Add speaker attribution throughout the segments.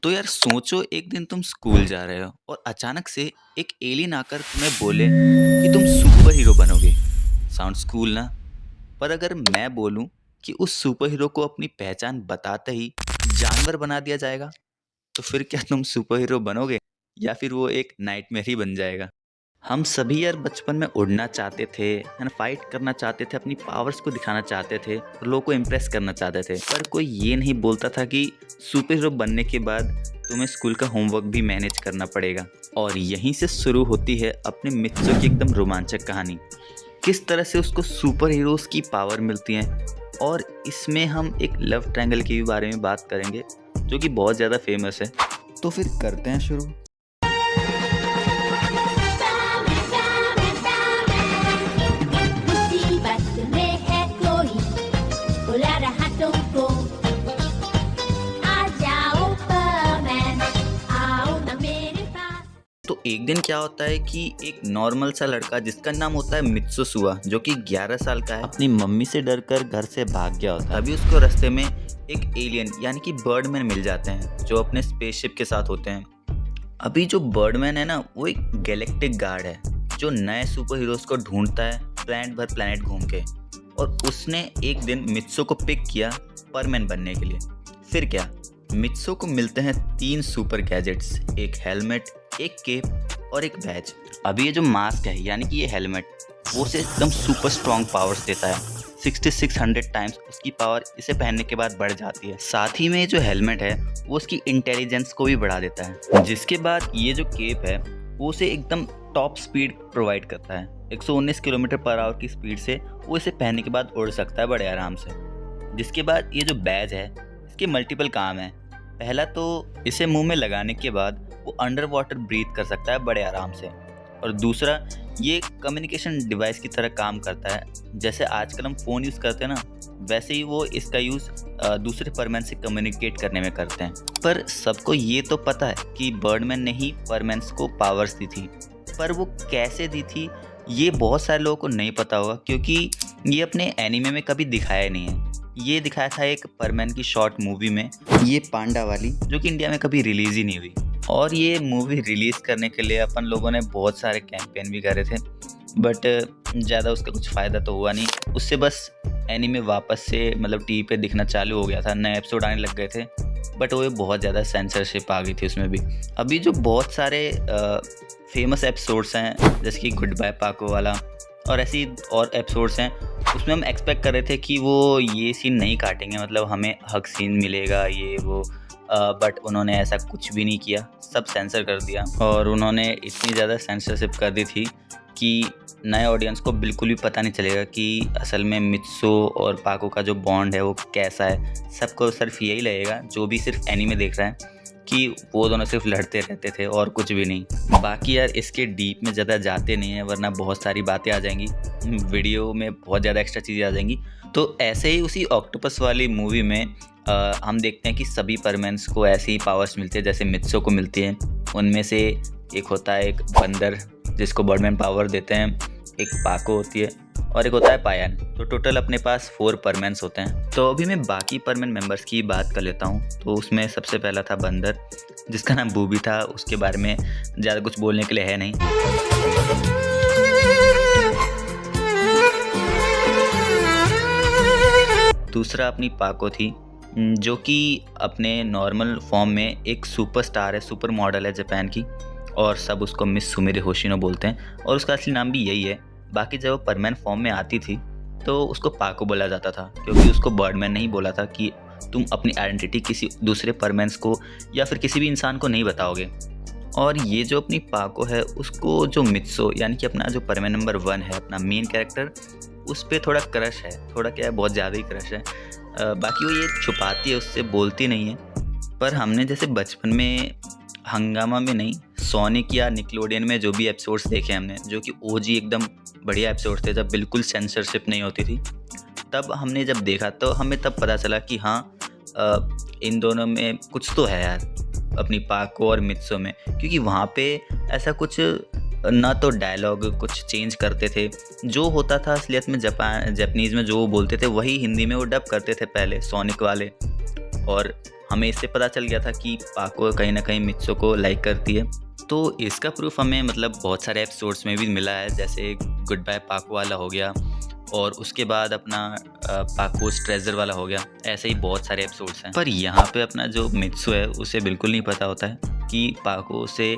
Speaker 1: तो यार सोचो एक दिन तुम स्कूल जा रहे हो और अचानक से एक एलियन आकर तुम्हें बोले कि तुम सुपर हीरो बनोगे। साउंड कूल ना? पर अगर मैं बोलूं कि उस सुपर हीरो को अपनी पहचान बताते ही जानवर बना दिया जाएगा, तो फिर क्या तुम सुपर हीरो बनोगे या फिर वो एक नाइटमेयर ही बन जाएगा? हम सभी यार बचपन में उड़ना चाहते थे, है ना, फाइट करना चाहते थे, अपनी पावर्स को दिखाना चाहते थे और लोगों को इम्प्रेस करना चाहते थे। पर कोई ये नहीं बोलता था कि सुपर हीरो बनने के बाद तुम्हें स्कूल का होमवर्क भी मैनेज करना पड़ेगा। और यहीं से शुरू होती है अपने मित्रों की एकदम रोमांचक कहानी। किस तरह से उसको सुपर हीरोज़ की पावर मिलती है, और इसमें हम एक लव ट्रायंगल के भी बारे में बात करेंगे जो कि बहुत ज़्यादा फेमस है। तो फिर करते हैं शुरू।
Speaker 2: मुसीबत में है कोई, बुला रहा तुमको। आ जाओ परमैन, आओ ना मेरे पास।
Speaker 1: तो एक दिन क्या होता है कि एक नॉर्मल सा लड़का जिसका नाम होता है मित्सुसुआ, जो कि 11 साल का है, अपनी मम्मी से डरकर घर से भाग गया होता है। अभी उसको रास्ते में एक एलियन यानी कि बर्डमैन मिल जाते हैं जो अपने स्पेसशिप के साथ होते हैं। अभी जो बर्डमैन है ना, वो एक गैलेक्टिक गार्ड है जो नए सुपर हीरोज को ढूंढता है प्लैनेट भर प्लैनेट घूम के। और उसने एक दिन मित्सो को पिक किया परमैन बनने के लिए। फिर क्या, मित्सो को मिलते हैं 3 सुपर गैजेट्स, एक हेलमेट, एक केप और एक बैज। अभी ये जो मास्क है यानी कि ये हेलमेट, वो उसे एकदम सुपर स्ट्रॉन्ग पावर्स देता है। 6600 टाइम्स उसकी पावर इसे पहनने के बाद बढ़ जाती है। साथ ही में ये जो हेलमेट है वो उसकी इंटेलिजेंस को भी बढ़ा देता है। जिसके बाद ये जो केप है वो उसे एकदम टॉप स्पीड प्रोवाइड करता है। 119 किलोमीटर पर आवर की स्पीड से वो इसे पहनने के बाद उड़ सकता है बड़े आराम से। जिसके बाद ये जो बैज है, इसके मल्टीपल काम है। पहला तो इसे मुंह में लगाने के बाद वो अंडर वाटर ब्रीथ कर सकता है बड़े आराम से। और दूसरा, ये कम्युनिकेशन डिवाइस की तरह काम करता है। जैसे आजकल हम फ़ोन यूज़ करते हैं ना, वैसे ही वो इसका यूज़ दूसरे परमैन से कम्युनिकेट करने में करते हैं। पर सबको ये तो पता है कि बर्डमैन ने ही परमैन्स को पावर्स दी थी, पर वो कैसे दी थी ये बहुत सारे लोगों को नहीं पता होगा, क्योंकि ये अपने एनीमे में कभी दिखाया नहीं है। ये दिखाया था एक परमैन की शॉर्ट मूवी में, ये पांडा वाली, जो कि इंडिया में कभी रिलीज़ ही नहीं हुई। और ये मूवी रिलीज़ करने के लिए अपन लोगों ने बहुत सारे कैंपेन भी करे थे, बट ज़्यादा उसका कुछ फ़ायदा तो हुआ नहीं। उससे बस एनीमे वापस से मतलब टीवी पे दिखना चालू हो गया था, नए एपिसोड आने लग गए थे, बट वो बहुत ज़्यादा सेंसरशिप आ गई थी उसमें भी। अभी जो बहुत सारे फेमस एपिसोड्स हैं जैसे कि गुड बाय पाको वाला और ऐसी और एपिसोड्स हैं, उसमें हम एक्सपेक्ट कर रहे थे कि वो ये सीन नहीं काटेंगे, मतलब हमें हक सीन मिलेगा ये वो, बट उन्होंने ऐसा कुछ भी नहीं किया, सब सेंसर कर दिया। और उन्होंने इतनी ज़्यादा सेंसरशिप कर दी थी कि नए ऑडियंस को बिल्कुल भी पता नहीं चलेगा कि असल में मित्सो और पाको का जो बॉन्ड है वो कैसा है। सबको सिर्फ यही लगेगा, जो भी सिर्फ एनीमे देख रहा है, कि वो दोनों सिर्फ लड़ते रहते थे और कुछ भी नहीं। बाकी यार इसके डीप में ज़्यादा जाते नहीं हैं, वरना बहुत सारी बातें आ जाएंगी, वीडियो में बहुत ज़्यादा एक्स्ट्रा चीज़ें आ जाएंगी। तो ऐसे ही उसी ऑक्टोपस वाली मूवी में हम देखते हैं कि सभी परमैन्स को ऐसी ही पावर्स मिलती है जैसे मित्सो को मिलती हैं। उनमें से एक होता है एक बंदर जिसको बर्डमैन पावर देते हैं, एक पाको होती है और एक होता है पायन। तो टोटल अपने पास 4 परमैन्स होते हैं। तो अभी मैं बाकी परमैन मेंबर्स की बात कर लेता हूँ। तो उसमें सबसे पहला था बंदर, जिसका नाम बूबी था। उसके बारे में ज़्यादा कुछ बोलने के लिए है नहीं। दूसरा अपनी पाको थी, जो कि अपने नॉर्मल फॉर्म में एक सुपरस्टार है, सुपर मॉडल है जापान की, और सब उसको मिस सुमिरे होशिनो बोलते हैं और उसका असली नाम भी यही है। बाकी जब वो परमैन फॉर्म में आती थी तो उसको पाको बोला जाता था, क्योंकि उसको बर्डमैन नहीं बोला था कि तुम अपनी आइडेंटिटी किसी दूसरे परमैन्स को या फिर किसी भी इंसान को नहीं बताओगे। और ये जो अपनी पाको है, उसको जो मित्सो यानी कि अपना जो परमैन नंबर 1 है, अपना मेन कैरेक्टर, उस पर थोड़ा क्रश है, थोड़ा क्या है, बहुत ज़्यादा ही क्रश है। बाकी वो ये छुपाती है, उससे बोलती नहीं है। पर हमने जैसे बचपन में हंगामा में नहीं, सोनिक या निकलोडियन में जो भी एपिसोड्स देखे हमने, जो कि ओजी एकदम बढ़िया एपिसोड्स थे, जब बिल्कुल सेंसरशिप नहीं होती थी, तब हमने जब देखा तो हमें तब पता चला कि हाँ, इन दोनों में कुछ तो है यार, अपनी पाको और मित्सो में। क्योंकि वहाँ पे ऐसा कुछ ना तो डायलॉग कुछ चेंज करते थे, जो होता था असलियत में जापानीज़ में जो वो बोलते थे वही हिंदी में वो डब करते थे पहले सोनिक वाले। और हमें इससे पता चल गया था कि पाको कहीं ना कहीं मित्सो को लाइक करती है। तो इसका प्रूफ हमें मतलब बहुत सारे एपिसोड्स में भी मिला है, जैसे गुड बाय पाको वाला हो गया और उसके बाद अपना पाकोस ट्रेजर वाला हो गया। ऐसे ही बहुत सारे एपिसोड्स हैं। पर यहाँ पे अपना जो मित्सो है उसे बिल्कुल नहीं पता होता है कि पाको उसे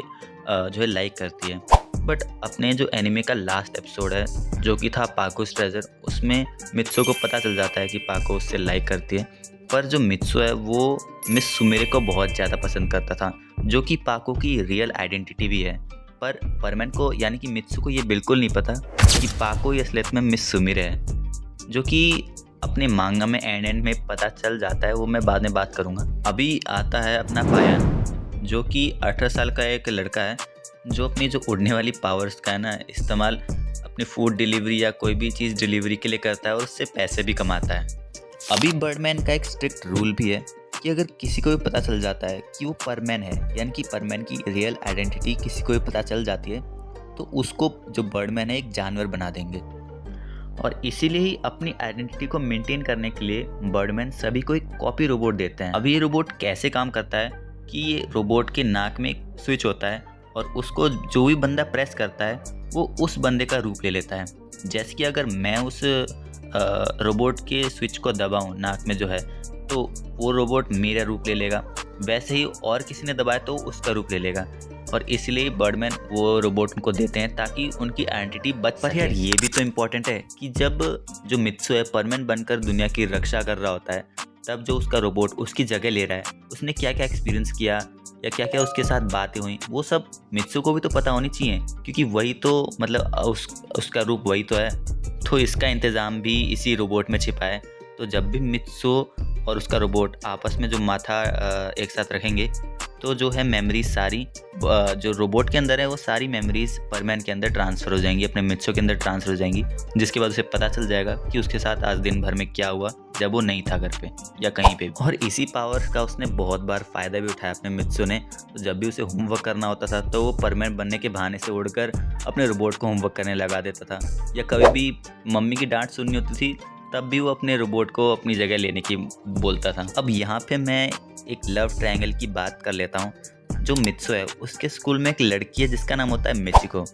Speaker 1: जो है लाइक करती है। बट अपने जो एनिमे का लास्ट एपिसोड है जो कि था पाकोस ट्रेजर, उसमें मित्सो को पता चल जाता है कि पाको उससे लाइक करती है। पर जो मित्सो है वो मिस सुमेरे को बहुत ज़्यादा पसंद करता था, जो कि पाको की रियल आइडेंटिटी भी है। पर परमैन को यानी कि मित्सो को ये बिल्कुल नहीं पता कि पाको ही असलियत में मिस सुमेरे है, जो कि अपने मांगा में एंड में पता चल जाता है। वो मैं बाद में बात करूँगा। अभी आता है अपना पायन, जो कि 18 साल का एक लड़का है जो अपनी जो उड़ने वाली पावर्स का है ना इस्तेमाल अपनी फूड डिलीवरी या कोई भी चीज़ डिलीवरी के लिए करता है और उससे पैसे भी कमाता है। अभी बर्डमैन का एक स्ट्रिक्ट रूल भी है कि अगर किसी को भी पता चल जाता है कि वो परमैन है, यानी कि परमैन की रियल आइडेंटिटी किसी को भी पता चल जाती है, तो उसको जो बर्डमैन है एक जानवर बना देंगे। और इसीलिए ही अपनी आइडेंटिटी को मेंटेन करने के लिए बर्डमैन सभी को एक कॉपी रोबोट देते हैं। अभी ये रोबोट कैसे काम करता है कि ये रोबोट के नाक में एक स्विच होता है और उसको जो भी बंदा प्रेस करता है वो उस बंदे का रूप ले लेता है। जैसे कि अगर मैं उस रोबोट के स्विच को दबाऊं नाक में जो है, तो वो रोबोट मेरा रूप ले लेगा। वैसे ही और किसी ने दबाया तो उसका रूप ले लेगा। और इसलिए बर्डमैन वो रोबोट उनको देते हैं ताकि उनकी आइडेंटिटी बच सके। पर यार ये भी तो इम्पोर्टेंट है कि जब जो मित्सो है परमैन बनकर दुनिया की रक्षा कर रहा होता है, तब जो उसका रोबोट उसकी जगह ले रहा है, उसने क्या क्या एक्सपीरियंस किया या क्या क्या उसके साथ बातें हुई, वो सब मित्सो को भी तो पता होनी चाहिए, क्योंकि वही तो मतलब उसका रूप वही तो है। तो इसका इंतज़ाम भी इसी रोबोट में छिपा है। तो जब भी मित्सो और उसका रोबोट आपस में जो माथा एक साथ रखेंगे, तो जो है मेमोरीज सारी जो रोबोट के अंदर है वो सारी मेमोरीज परमैन के अंदर ट्रांसफ़र हो जाएंगी, अपने मित्सो के अंदर ट्रांसफ़र हो जाएंगी, जिसके बाद उसे पता चल जाएगा कि उसके साथ आज दिन भर में क्या हुआ जब वो नहीं था घर पे या कहीं पे। और इसी पावर का उसने बहुत बार फ़ायदा भी उठाया अपने मित्सो ने। तो जब भी उसे होमवर्क करना होता था तो वो परमैन बनने के बहाने से उड़कर अपने रोबोट को होमवर्क करने लगा देता था, या कभी भी मम्मी की डांट सुननी होती थी तब भी वो अपने रोबोट को अपनी जगह लेने की बोलता था। अब यहाँ पे मैं एक लव ट्रायंगल की बात कर लेता हूँ। जो मित्सो है उसके स्कूल में एक लड़की है जिसका नाम होता है मिचिको।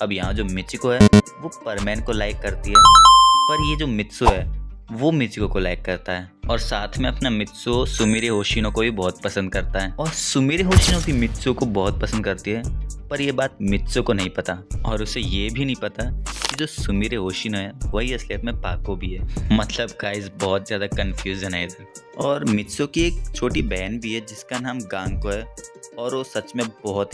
Speaker 1: अब यहाँ जो मिचिको है वो परमैन को लाइक करती है, पर ये जो मित्सो है वो मिचिको को लाइक करता है। और साथ में अपना मित्सो सुमिरे होशिनो को भी बहुत पसंद करता है, और सुमिरे होशिनो भी मित्सो को बहुत पसंद करती है। पर ये बात मित्सो को नहीं पता, और उसे ये भी नहीं पता कि जो सुमिरे होशिनो है वही असलियत में पाको भी है। मतलब गाइस बहुत ज़्यादा कन्फ्यूजन है इधर। और मित्सो की एक छोटी बहन भी है जिसका नाम गांको है, और वो सच में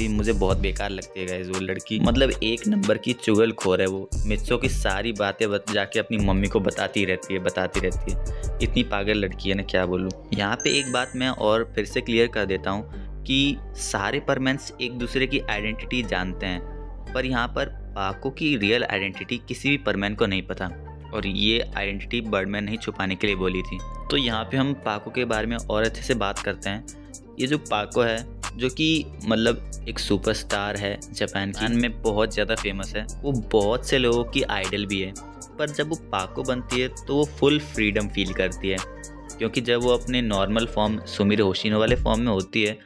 Speaker 1: मुझे बहुत बेकार लगती है गाइस। वो लड़की मतलब एक नंबर की चुगलखोर है। वो मित्सो की सारी बातें जाके अपनी मम्मी को बताती रहती है। इतनी पागल लड़की है ना, क्या बोलूँ। यहाँ पे एक बात मैं और फिर से क्लियर कर देता हूँ कि सारे परमैन्स एक दूसरे की आइडेंटिटी जानते हैं, पर यहाँ पर पाको की रियल आइडेंटिटी किसी भी परमैन को नहीं पता, और ये आइडेंटिटी बर्डमैन ने ही छुपाने के लिए बोली थी। तो यहाँ पे हम पाको के बारे में और अच्छे से बात करते हैं। ये जो पाको है जो कि मतलब एक सुपरस्टार है, जापान में बहुत ज़्यादा फेमस है, वो बहुत से लोगों की आइडल भी है। पर जब वो पाको बनती है तो वो फुल फ्रीडम फील करती है, क्योंकि जब वो अपने नॉर्मल फॉर्म सुमिरे होशिनो वाले फॉर्म में होती है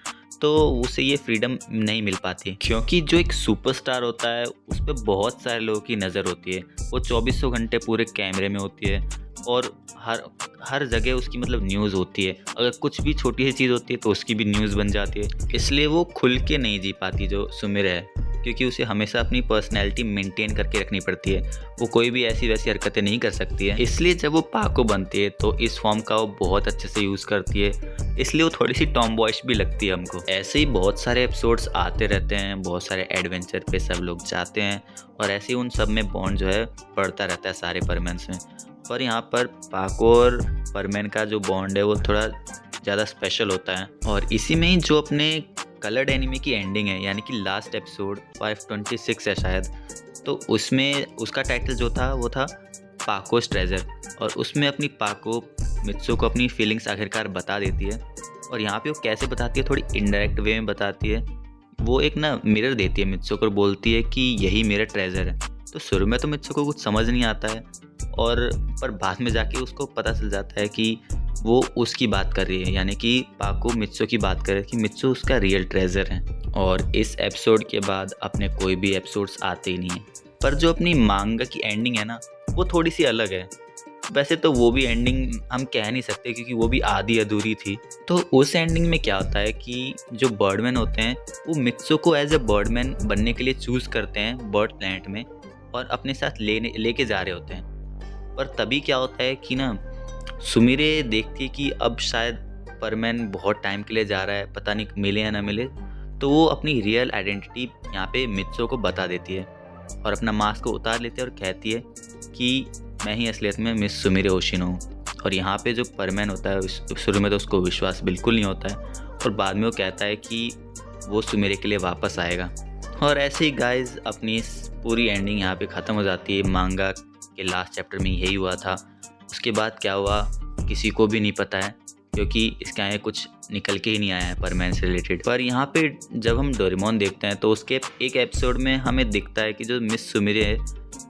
Speaker 1: तो उसे ये फ्रीडम नहीं मिल पाती, क्योंकि जो एक सुपरस्टार होता है उस पर बहुत सारे लोगों की नज़र होती है। वो 2400 घंटे पूरे कैमरे में होती है, और हर जगह उसकी मतलब न्यूज़ होती है। अगर कुछ भी छोटी सी चीज़ होती है तो उसकी भी न्यूज़ बन जाती है। इसलिए वो खुल के नहीं जी पाती जो सुमिरे है, क्योंकि उसे हमेशा अपनी पर्सनैलिटी मेंटेन करके रखनी पड़ती है। वो कोई भी ऐसी वैसी हरकतें नहीं कर सकती है। इसलिए जब वो पाको बनती है तो इस फॉर्म का वो बहुत अच्छे से यूज़ करती है, इसलिए वो थोड़ी सी टॉम बॉयश भी लगती है हमको। ऐसे ही बहुत सारे एपिसोड्स आते रहते हैं, बहुत सारे एडवेंचर पे सब लोग जाते हैं, और ऐसे ही उन सब में बॉन्ड जो है बढ़ता रहता है सारे परमैन्स में। पर यहाँ पर पाको और परमैन का जो बॉन्ड है वो थोड़ा ज़्यादा स्पेशल होता है। और इसी में ही जो अपने कलर्ड एनिमे की एंडिंग है, यानी कि लास्ट एपिसोड 526 है शायद, तो उसमें उसका टाइटल जो था वो था पाकोस ट्रेजर। और उसमें अपनी पाको मित्सो को अपनी फीलिंग्स आखिरकार बता देती है। और यहाँ पे वो कैसे बताती है, थोड़ी इनडायरेक्ट वे में बताती है। वो एक ना मिरर देती है मित्सो को, बोलती है कि यही मेरा ट्रेजर है। तो शुरू में तो मित्सो को कुछ समझ नहीं आता है, और पर बाद में जाके उसको पता चल जाता है कि वो उसकी बात कर रही है, यानी कि पाको मित्सो की बात कर रही है कि मित्सो उसका रियल ट्रेजर है। और इस एपिसोड के बाद अपने कोई भी एपिसोड्स आते ही नहीं है। पर जो अपनी मांगा की एंडिंग है ना, वो थोड़ी सी अलग है। वैसे तो वो भी एंडिंग हम कह नहीं सकते क्योंकि वो भी आधी अधूरी थी। तो उस एंडिंग में क्या होता है कि जो बर्डमैन होते हैं वो मित्सो को एज ए बर्डमैन बनने के लिए चूज़ करते हैं बर्ड प्लैनेट में, और अपने साथ लेके जा रहे होते हैं। पर तभी क्या होता है कि ना, सुमिरे देखती है कि अब शायद परमैन बहुत टाइम के लिए जा रहा है, पता नहीं मिले या ना मिले। तो वो अपनी रियल आइडेंटिटी यहाँ पे मित्सो को बता देती है और अपना मास्क को उतार लेती है और कहती है कि मैं ही असलियत में मिस सुमिरे ओशिनो हूँ। और यहाँ पे जो परमैन होता है शुरू में तो उसको विश्वास बिल्कुल नहीं होता है, और बाद में वो कहता है कि वो सुमिरे के लिए वापस आएगा। और ऐसे ही गाइज अपनी इस पूरी एंडिंग यहाँ पे ख़त्म हो जाती है। मांगा के लास्ट चैप्टर में यही हुआ था। उसके बाद क्या हुआ किसी को भी नहीं पता है, क्योंकि इसके आगे कुछ निकल के ही नहीं आया है परमैन से रिलेटेड। पर यहाँ पे जब हम डोरेमोन देखते हैं तो उसके एक एपिसोड में हमें दिखता है कि जो मिस सुमिरे है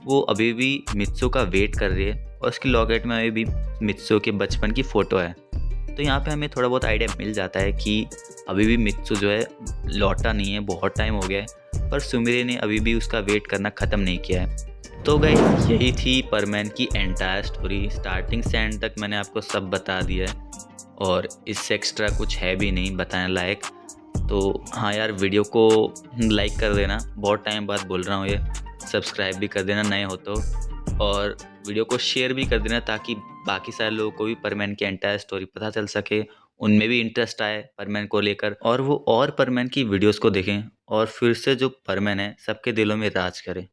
Speaker 1: वो अभी भी मित्सो का वेट कर रही है, और उसकी लॉकेट में अभी भी मित्सो के बचपन की फ़ोटो है। तो यहाँ पे हमें थोड़ा बहुत आइडिया मिल जाता है कि अभी भी मित्सो जो है लौटा नहीं है, बहुत टाइम हो गया है, पर सुमिरे ने अभी भी उसका वेट करना ख़त्म नहीं किया है। तो गाइस यही थी परमैन की एंटायर स्टोरी। स्टार्टिंग से एंड तक मैंने आपको सब बता दिया है, और इससे एक्स्ट्रा कुछ है भी नहीं बताने लायक। तो हाँ यार, वीडियो को लाइक कर देना, बहुत टाइम बाद बोल रहा हूँ ये। सब्सक्राइब भी कर देना नए हो तो, और वीडियो को शेयर भी कर देना ताकि बाकी सारे लोगों को भी परमैन की एंटायर स्टोरी पता चल सके, उनमें भी इंटरेस्ट आए परमैन को लेकर, और वो और परमैन की वीडियोस को देखें और फिर से जो परमैन है सबके दिलों में राज करे।